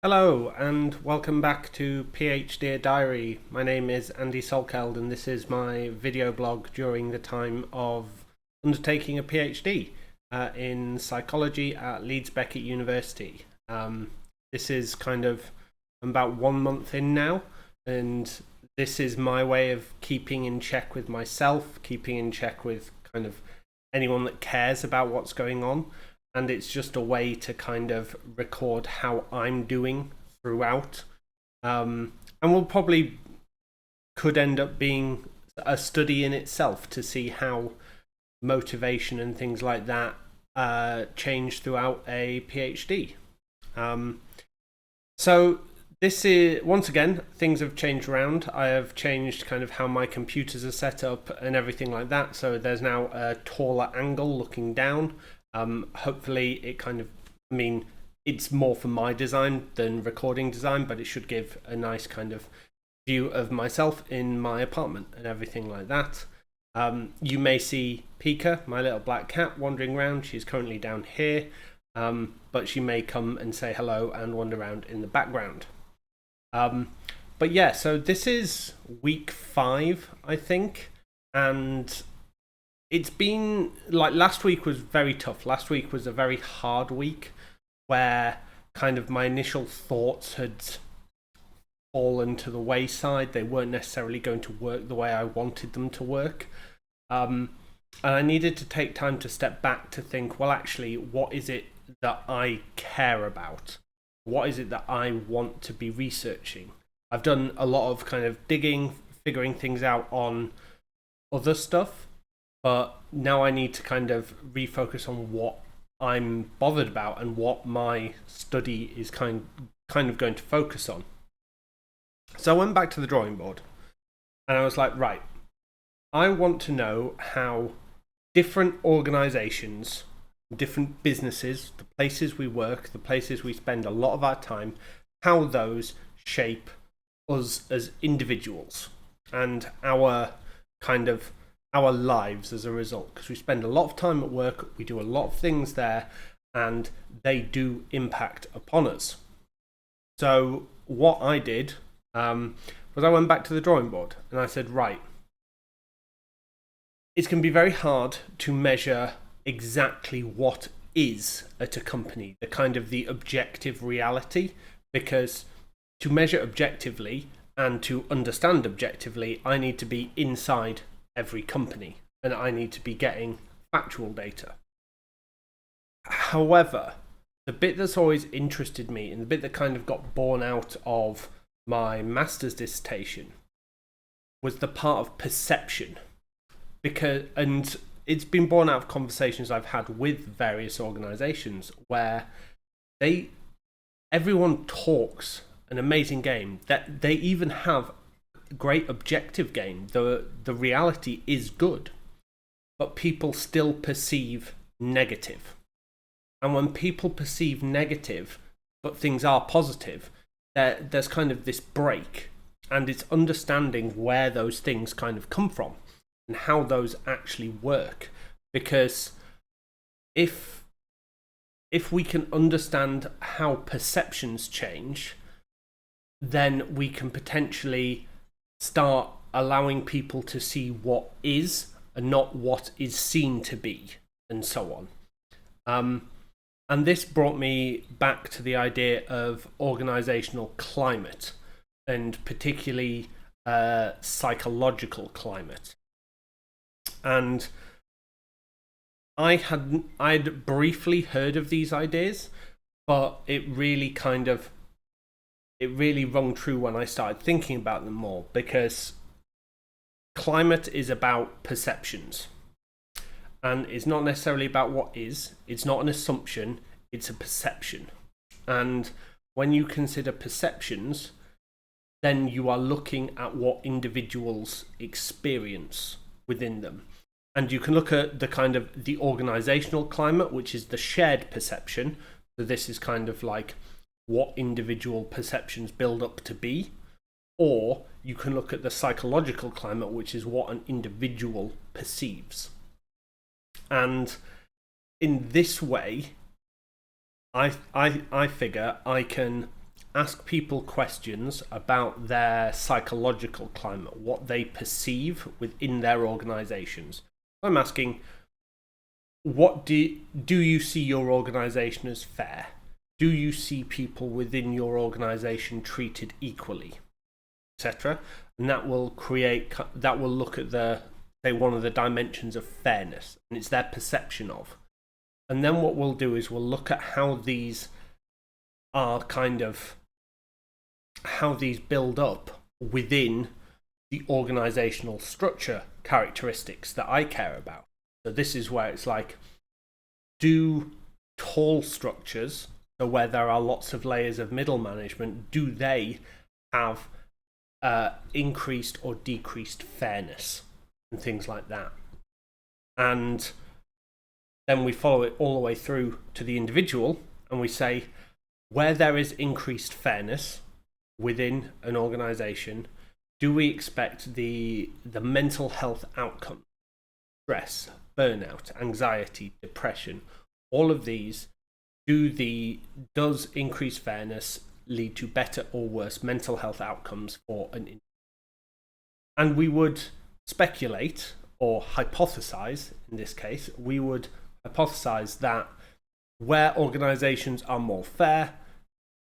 Hello and welcome back to PhDear Diary. My name is Andy Salkeld and this is my video blog during the time of undertaking a PhD in psychology at Leeds Beckett University. This is I'm about 1 month in now, and this is my way of keeping in check with myself, keeping in check with anyone that cares about what's going on. And it's just a way to record how I'm doing throughout. And we'll probably could end up being a study in itself to see how motivation and things like that change throughout a PhD. So this is, once again, things have changed around. I have changed how my computers are set up and everything like that. So there's now a taller angle looking down. Hopefully it it's more for my design than recording design, but it should give a nice view of myself in my apartment and everything like that. You may see Pika, my little black cat, wandering around. She's currently down here, but she may come and say hello and wander around in the background. But yeah, so this is week 5, I think, and it's been last week was very tough. Last week was a very hard week where my initial thoughts had fallen to the wayside. They weren't necessarily going to work the way I wanted them to work. And I needed to take time to step back to think, well, actually, what is it that I care about? What is it that I want to be researching? I've done a lot of digging, figuring things out on other stuff. But now I need to refocus on what I'm bothered about and what my study is going to focus on. So I went back to the drawing board and I was like, right, I want to know how different organisations, different businesses, the places we work, the places we spend a lot of our time, how those shape us as individuals and our our lives as a result, because we spend a lot of time at work, we do a lot of things there, and they do impact upon us. So what I did was I went back to the drawing board and I said, right, it's going to be very hard to measure exactly what is at a company, the objective reality, because to measure objectively and to understand objectively, I need to be inside every company and I need to be getting factual data. However, the bit that's always interested me and the bit that got born out of my master's dissertation was the part of perception, and it's been born out of conversations I've had with various organizations where everyone talks an amazing game, that they even have great objective game, the reality is good, but people still perceive negative. And when people perceive negative but things are positive, there's this break, and it's understanding where those things come from and how those actually work. Because if we can understand how perceptions change, then we can potentially start allowing people to see what is and not what is seen to be, and so on. And this brought me back to the idea of organisational climate, and particularly psychological climate. And I'd briefly heard of these ideas, but it really rung true when I started thinking about them more, because climate is about perceptions and it's not necessarily about what is. It's not an assumption, it's a perception. And when you consider perceptions, then you are looking at what individuals experience within them. And you can look at the the organisational climate, which is the shared perception. So this is what individual perceptions build up to be, or you can look at the psychological climate, which is what an individual perceives. And in this way, I figure I can ask people questions about their psychological climate, what they perceive within their organisations. I'm asking, what do you see your organisation as fair? Do you see people within your organisation treated equally, etc.? And that will look at one of the dimensions of fairness, and it's their perception of. And then what we'll do is we'll look at how these build up within the organizational structure characteristics that I care about. So this is where it's like, do tall structures, so where there are lots of layers of middle management, do they have increased or decreased fairness and things like that? And then we follow it all the way through to the individual, and we say, where there is increased fairness within an organization, do we expect the mental health outcome, stress, burnout, anxiety, depression, all of these, does increased fairness lead to better or worse mental health outcomes for an individual? And we would speculate, or hypothesize in this case, we would hypothesize that where organizations are more fair,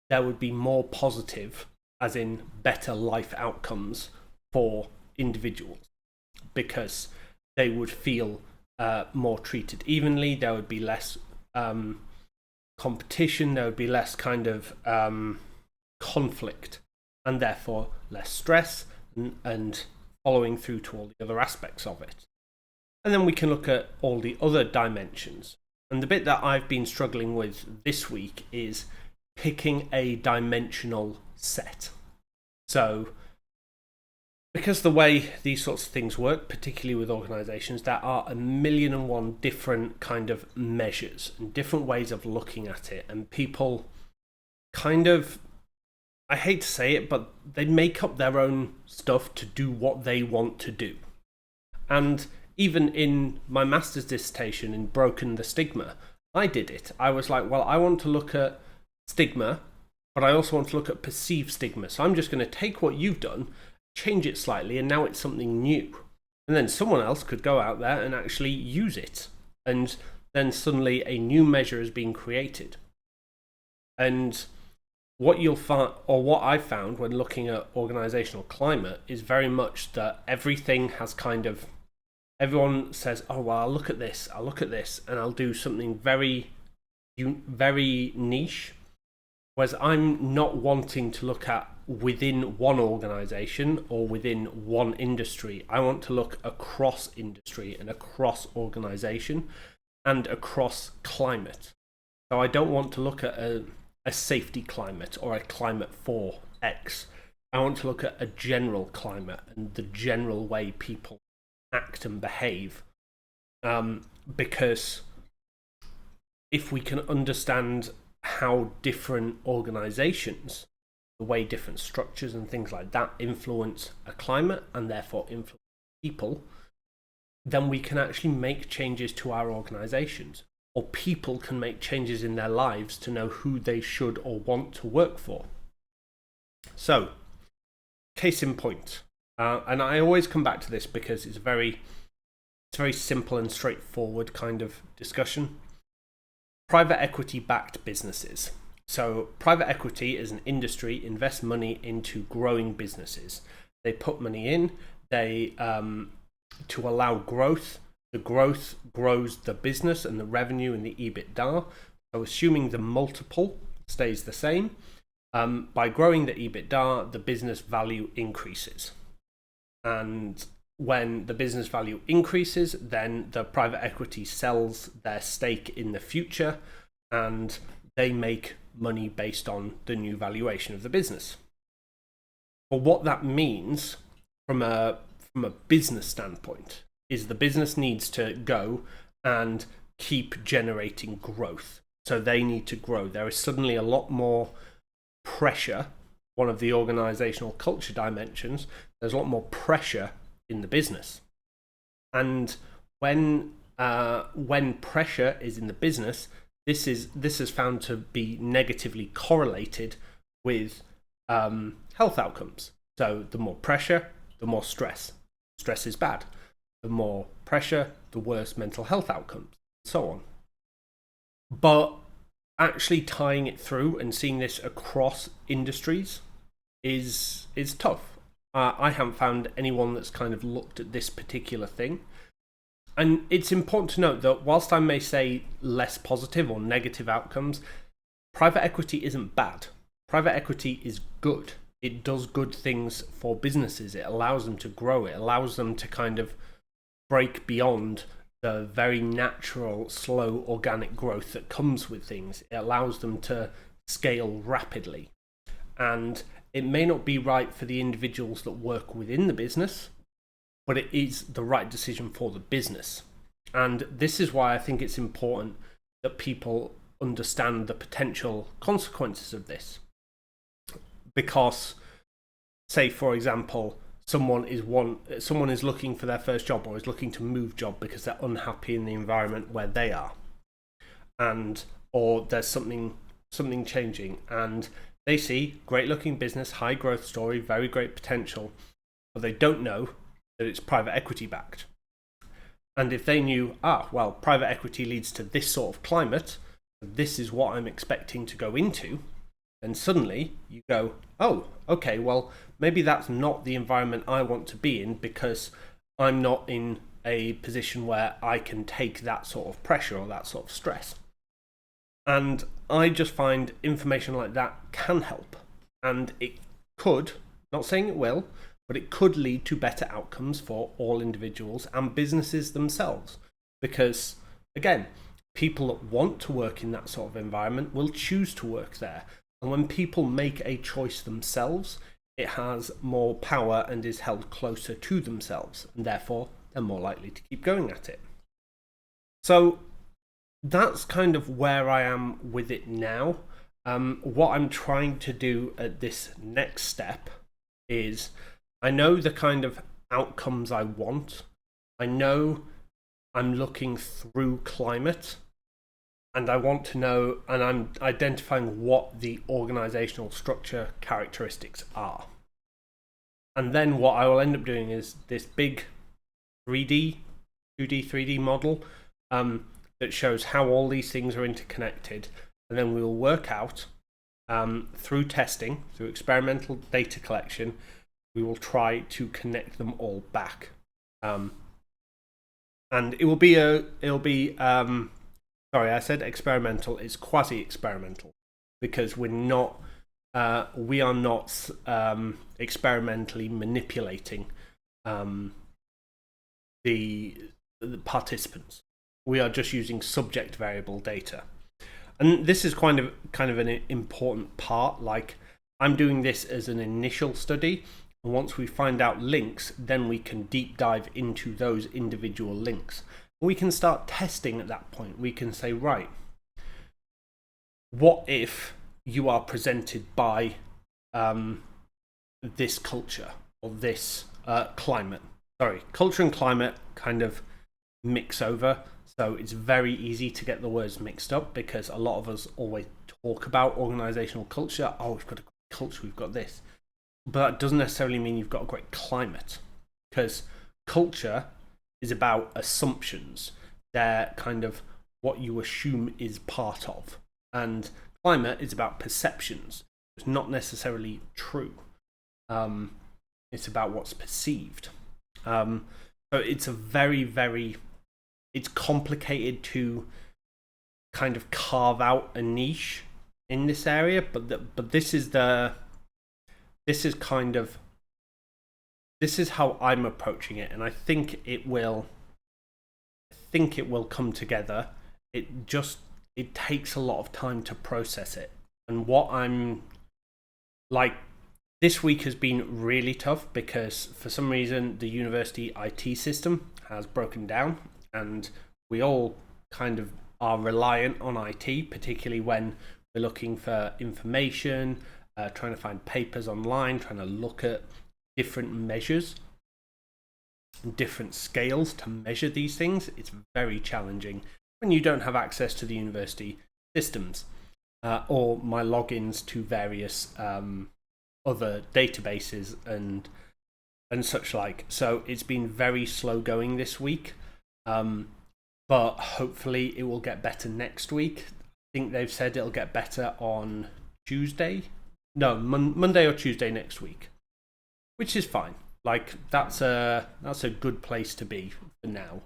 there would be more positive, as in better life outcomes for individuals, because they would feel more treated evenly, there would be less competition, there would be less kind of conflict, and therefore less stress, and following through to all the other aspects of it. And then we can look at all the other dimensions. And the bit that I've been struggling with this week is picking a dimensional set. So, because the way these sorts of things work, particularly with organisations, there are 1,000,001 different kind of measures and different ways of looking at it. And people kind of, I hate to say it, but they make up their own stuff to do what they want to do. And even in my master's dissertation in Broken the Stigma, I did it. I was like, well, I want to look at stigma, but I also want to look at perceived stigma. So I'm just going to take what you've done, change it slightly, and now it's something new. And then someone else could go out there and actually use it. And then suddenly a new measure is being created. And what you'll find, or what I found when looking at organizational climate, is very much that everything has kind of, everyone says, oh, well, I'll look at this, and I'll do something very, very niche. Whereas I'm not wanting to look at within one organization or within one industry. I want to look across industry and across organization and across climate. So I don't want to look at a safety climate or a climate for X. I want to look at a general climate and the general way people act and behave. Because if we can understand how different organizations, the way different structures and things like that influence a climate and therefore influence people, then we can actually make changes to our organizations, or people can make changes in their lives to know who they should or want to work for. So, case in point, and I always come back to this because it's a very simple and straightforward kind of discussion. Private equity backed businesses. So private equity as an industry invests money into growing businesses. They put money in, they to allow growth. The growth grows the business and the revenue and the EBITDA. So assuming the multiple stays the same, by growing the EBITDA, the business value increases. And when the business value increases, then the private equity sells their stake in the future and they make money based on the new valuation of the business. But what that means from a business standpoint is the business needs to go and keep generating growth. So they need to grow. There is suddenly a lot more pressure. One of the organizational culture dimensions, there's a lot more pressure in the business. And when pressure is in the business, this is found to be negatively correlated with health outcomes. So the more pressure, the more stress. Stress is bad. The more pressure, the worse mental health outcomes, and so on. But actually tying it through and seeing this across industries is tough. I haven't found anyone that's kind of looked at this particular thing. And it's important to note that whilst I may say less positive or negative outcomes, private equity isn't bad. Private equity is good. It does good things for businesses. It allows them to grow. It allows them to kind of break beyond the very natural, slow, organic growth that comes with things. It allows them to scale rapidly. And it may not be right for the individuals that work within the business, but it is the right decision for the business. And this is why I think it's important that people understand the potential consequences of this. Because, say, for example, someone is looking for their first job or is looking to move job because they're unhappy in the environment where they are, or there's something changing, and they see great looking business, high growth story, very great potential, but they don't know that it's private equity backed. And if they knew, private equity leads to this sort of climate, this is what I'm expecting to go into, then suddenly you go, oh, okay, well, maybe that's not the environment I want to be in because I'm not in a position where I can take that sort of pressure or that sort of stress. And I just find information like that can help. And it could, not saying it will, but it could lead to better outcomes for all individuals and businesses themselves. Because, again, people that want to work in that sort of environment will choose to work there. And when people make a choice themselves, it has more power and is held closer to themselves, and therefore they're more likely to keep going at it. So that's kind of where I am with it now. What I'm trying to do at this next step is, I know the kind of outcomes I want. I know I'm looking through climate, and I want to know, and I'm identifying what the organisational structure characteristics are. And then what I will end up doing is this big 2D, 3D model that shows how all these things are interconnected. And then we will work out through testing, through experimental data collection, we will try to connect them all back. And it will be sorry, I said experimental. It's quasi-experimental because we are not experimentally manipulating the participants. We are just using subject variable data, and this is kind of an important part. Like, I'm doing this as an initial study, and once we find out links, then we can deep dive into those individual links. We can start testing at that point. We can say, right, what if you are presented by this culture or this climate? Sorry, culture and climate kind of mix over. So it's very easy to get the words mixed up because a lot of us always talk about organisational culture. Oh, we've got a great culture, we've got this. But that doesn't necessarily mean you've got a great climate, because culture is about assumptions. They're kind of what you assume is part of. And climate is about perceptions. It's not necessarily true. It's about what's perceived. So it's a it's complicated to kind of carve out a niche in this area, but this is how I'm approaching it, and I think it will come together. It takes a lot of time to process it. And what I'm like, this week has been really tough because for some reason the university IT system has broken down, and we all kind of are reliant on IT, particularly when we're looking for information, trying to find papers online, trying to look at different measures, different scales to measure these things. It's very challenging when you don't have access to the university systems. or my logins to various other databases and such like. So it's been very slow going this week, but hopefully it will get better next week. I think they've said it'll get better on Tuesday. No, Monday or Tuesday next week, which is fine. Like that's a good place to be for now.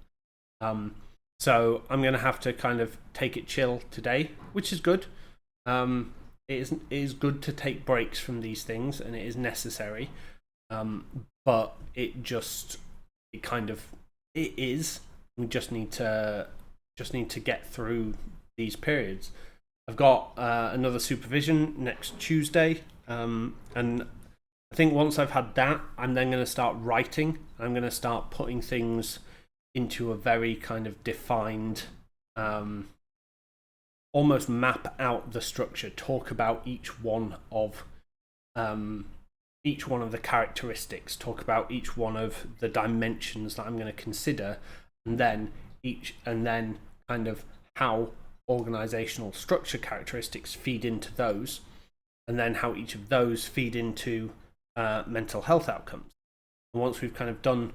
So I'm gonna have to kind of take it chill today, which is good. It is good to take breaks from these things, and it is necessary. But it is. We just need to get through these periods. I've got another supervision next Tuesday, and I think once I've had that, I'm then going to start writing. I'm going to start putting things into a very kind of defined, almost map out the structure, talk about each one of the characteristics, talk about each one of the dimensions that I'm going to consider, and then kind of how organizational structure characteristics feed into those, and then how each of those feed into mental health outcomes. And once we've kind of done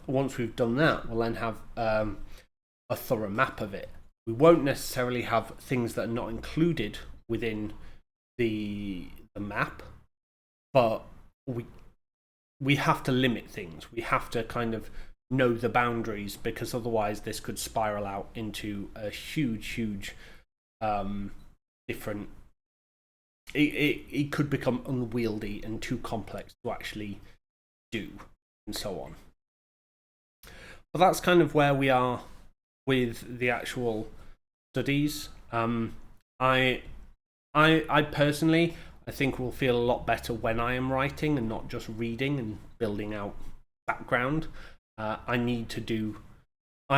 once we've done that, we'll then have a thorough map of it. We won't necessarily have things that are not included within the map, but we have to limit things. We have to kind of know the boundaries, because otherwise this could spiral out into a huge different. It could become unwieldy and too complex to actually do, and so on. But that's kind of where we are with the actual studies. I personally, I think will feel a lot better when I am writing and not just reading and building out background. I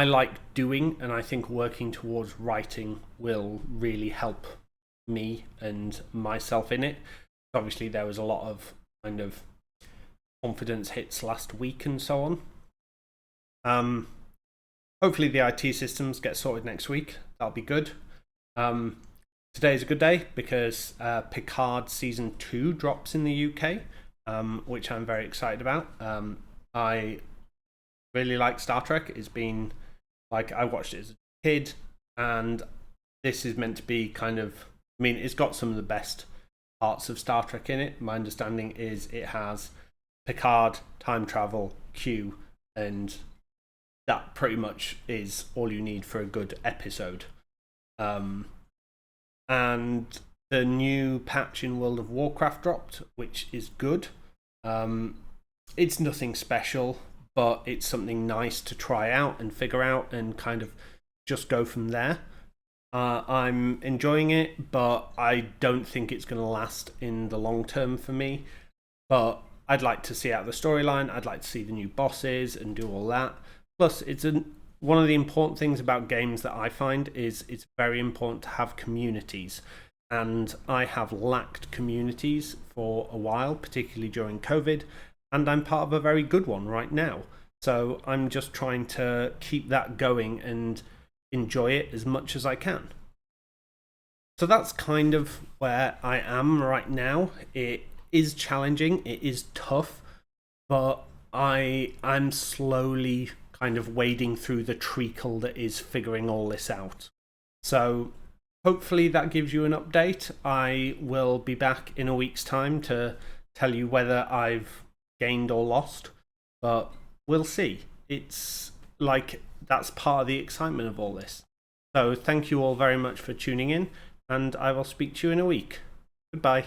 like doing, and I think working towards writing will really help me and myself in it. Obviously, there was a lot of kind of confidence hits last week and so on. Hopefully the IT systems get sorted next week. That'll be good. Today is a good day because Picard Season 2 drops in the UK, which I'm very excited about. I really like Star Trek. It's been like, I watched it as a kid, and this is meant to be kind of, I mean, it's got some of the best parts of Star Trek in it. My understanding is it has Picard, time travel, Q, and that pretty much is all you need for a good episode. And the new patch in World of Warcraft dropped, which is good. It's nothing special, but it's something nice to try out and figure out and kind of just go from there. I'm enjoying it, but I don't think it's going to last in the long term for me. But I'd like to see out the storyline. I'd like to see the new bosses and do all that. Plus, one of the important things about games that I find is it's very important to have communities. And I have lacked communities for a while, particularly during COVID, and I'm part of a very good one right now. So I'm just trying to keep that going and enjoy it as much as I can. So that's kind of where I am right now. It is challenging, it is tough, but I'm slowly kind of wading through the treacle that is figuring all this out. So hopefully that gives you an update. I will be back in a week's time to tell you whether I've gained or lost, but we'll see. It's like, that's part of the excitement of all this. So thank you all very much for tuning in, and I will speak to you in a week. Goodbye.